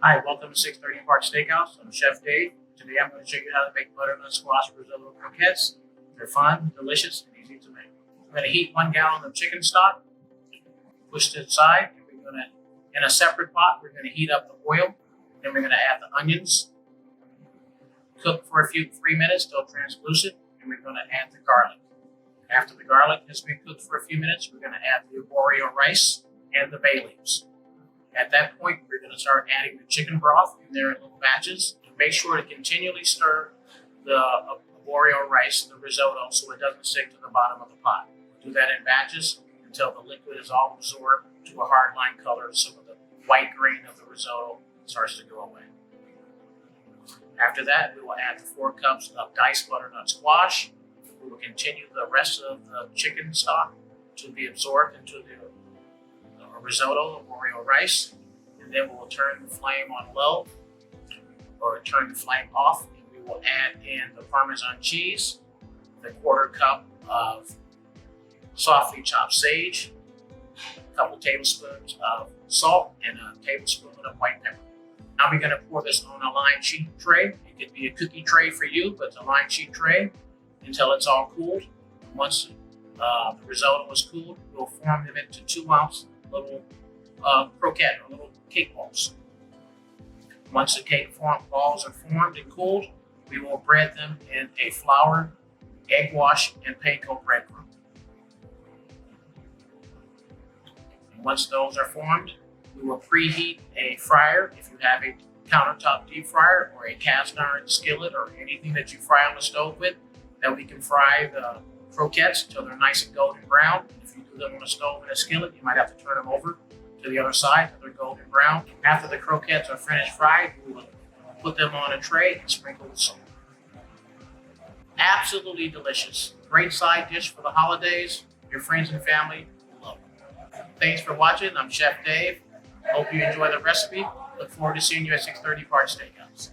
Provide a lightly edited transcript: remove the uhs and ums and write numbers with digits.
Hi, welcome to 630 Park Steakhouse. I'm Chef Dave. Today I'm going to show you how to make butternut squash risotto croquettes. They're fun, delicious, and easy to make. I'm going to heat 1 gallon of chicken stock, push to the side, and we're going to, in a separate pot, we're going to heat up the oil. Then we're going to add the onions, cook for 3 minutes till translucent, and we're going to add the garlic. After the garlic has been cooked for a few minutes, we're going to add the arborio rice and the bay leaves. At that point, we're going to start adding the chicken broth in there in little batches. Make sure to continually stir the arborio rice, the risotto, so it doesn't stick to the bottom of the pot. Do that in batches until the liquid is all absorbed to a hard line color, so the white grain of the risotto starts to go away. After that, we will add the 4 cups of diced butternut squash. We will continue the rest of the chicken stock to be absorbed into the risotto, arborio rice, and then we will turn the flame on low or turn the flame off, and we will add in the Parmesan cheese, the 1/4 cup of softly chopped sage, a couple tablespoons of salt, and a tablespoon of white pepper. Now we're going to pour this on a lined sheet tray. It could be a cookie tray for you, but it's a lined sheet tray until it's all cooled. Once the risotto is cooled, we'll form them into 2-ounce little croquette or little cake balls. Once the cake balls are formed and cooled, we will bread them in a flour, egg wash, and panko breadcrumb. And once those are formed, we will preheat a fryer if you have a countertop deep fryer or a cast iron skillet or anything that you fry on the stove with, that we can fry the croquettes until they're nice and golden brown. If you do them on a stove and a skillet, you might have to turn them over to the other side until they're golden brown. After the croquettes are finished fried, we will put them on a tray and sprinkle with salt. Absolutely delicious. Great side dish for the holidays. Your friends and family will love it. Thanks for watching. I'm Chef Dave. Hope you enjoy the recipe. Look forward to seeing you at 630 Park Steakhouse.